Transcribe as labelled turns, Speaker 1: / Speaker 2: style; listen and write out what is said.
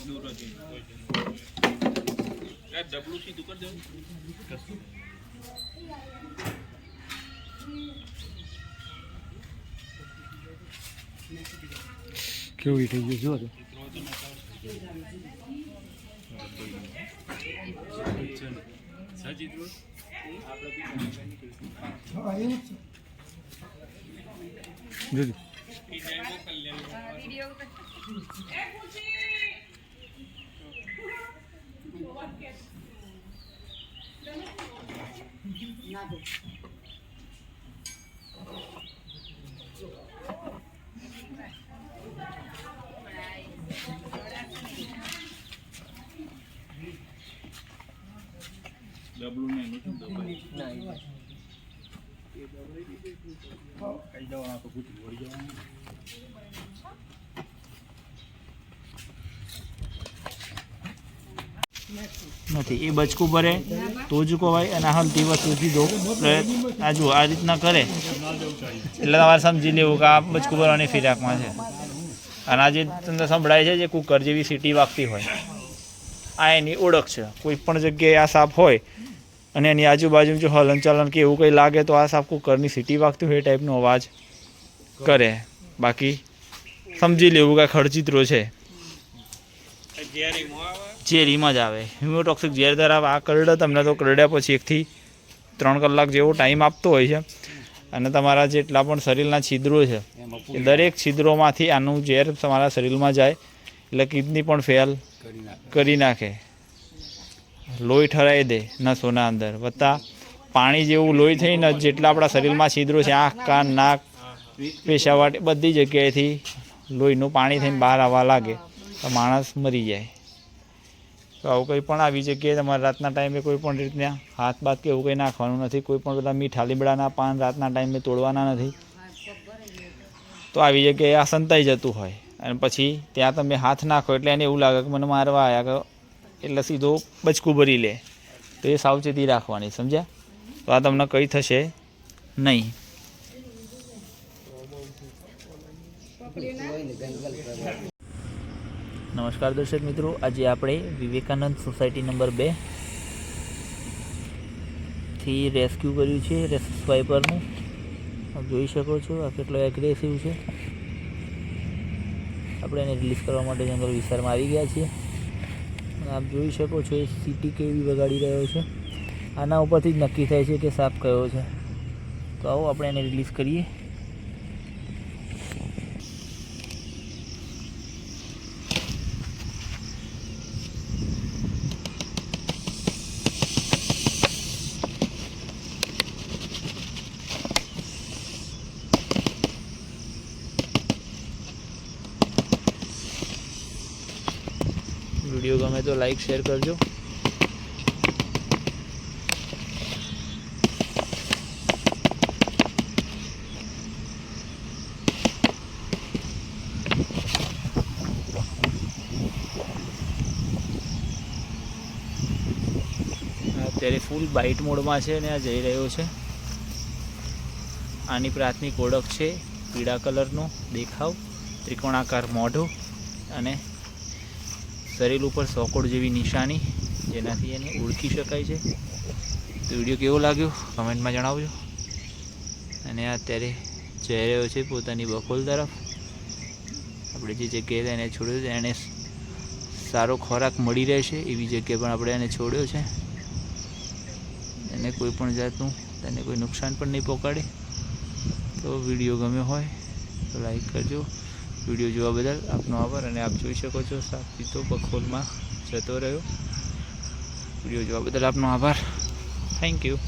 Speaker 1: ડબલું સીધું કરી દેવું.
Speaker 2: કેવું થઈ ગયું જો
Speaker 1: ડબલું ને એનું શું દબાઈ કઈ જવાના તો ગુટી વળી જવાનું
Speaker 3: નથી. એ બચકું ભરે તો જ કહેવાય. અને હલતી વસ્તુથી દો આ જુઓ આ રીતના કરે એટલે તમારે સમજી લેવું કે આ બચકું ભરવાની ફિરાકમાં છે. અને આ જે તમને સંભળાય છે જે કુકર જેવી સીટી વાગતી હોય આ એની ઓળખ છે. કોઈ પણ જગ્યાએ આ સાપ હોય અને એની આજુબાજુ જો હલન ચલન કે એવું કંઈ લાગે તો આ સાપ કુકરની સીટી વાગતી હોય એ ટાઈપનો અવાજ કરે. બાકી સમજી લેવું કે ખડચિત્રો છે. ઝેરીમાં જ આવે. હિમોટોક્સિક ઝેર ધરાવે. આ કરડે તમને તો કરડ્યા પછી 1 થી 3 કલાક જેવો ટાઈમ આપતો હોય છે. અને તમારા જેટલા પણ શરીરના છિદ્રો છે એ દરેક છિદ્રોમાંથી આનું ઝેર તમારા શરીરમાં જાય એટલે કિડની પણ ફેલ કરી નાખે. લોહી ઠરાઈ દે નસોના અંદર. વત્તા પાણી જેવું લોહી થઈને જેટલા આપણા શરીરમાં છિદ્રો છે આંખ કાન નાક પેશાવાટ બધી જગ્યાએથી લોહીનું પાણી થઈને બહાર આવવા લાગે તો માણસ મરી જાય. તો આવું કંઈ પણ આવી જગ્યાએ તમારે રાતના ટાઈમે કોઈ પણ રીતના હાથ બાથ કે એવું કંઈ નાખવાનું નથી. કોઈ પણ બધા મીઠા લીમડાના પાન રાતના ટાઈમે તોડવાના નથી. તો આવી જગ્યાએ આ સંતાઈ જતું હોય અને પછી ત્યાં તમે હાથ નાખો એટલે એને એવું લાગે કે મને મારવા આવ્યા એટલે સીધો બચકું ભરી લે. તો એ સાવચેતી રાખવાની, સમજ્યા? તો આ તમને કંઈ થશે નહીં. નમસ્કાર દર્શક મિત્રો, આજે આપણે વિવેકાનંદ સોસાયટી નંબર 2 થી રેસ્ક્યુ કર્યું છે સ્વાઈપરનું. આપ જોઈ શકો છો આ કેટલો એગ્રેસિવ છે. આપણે એને રિલીઝ કરવા માટે જંગલ વિસ્તારમાં આવી ગયા છીએ. આપ જોઈ શકો છો એ સીટી કેવી વગાડી રહ્યો છે. આના ઉપરથી જ નક્કી થાય છે કે સાપ કયો છે. તો આવો આપણે એને રિલીઝ કરીએ. વિડીયો ગમે તો લાઈક શેર કરજો. અત્યારે ફૂલ બાઇટ મોડમાં છે અને આ જઈ રહ્યો છે. આની પ્રાથમિક ઓળખ છે પીળા કલરનો દેખાવ, ત્રિકોણાકાર મોઢું અને શરીર ઉપર સોકોડ જેવી નિશાની જેનાથી એને ઓળખી શકાય છે. તો વિડીયો કેવો લાગ્યો કમેન્ટમાં જણાવજો. અને અત્યારે જઈ રહ્યો છે પોતાની બખોલ તરફ. આપણે જે જગ્યાએ એને છોડ્યો છે એને સારો ખોરાક મળી રહેશે એવી જગ્યાએ પણ આપણે એને છોડ્યો છે. એને કોઈ પણ જાતનું તેને કોઈ નુકસાન પણ નહીં પહોંચાડે. તો વિડીયો ગમ્યો હોય તો લાઈક કરજો. વિડીયો જોવા બદલ આપનો આભાર. અને આપ જોઈ શકો છો સાપ સીધો બખોલમાં જતો રહ્યો. વિડીયો જોવા બદલ આપનો આભાર. Thank you.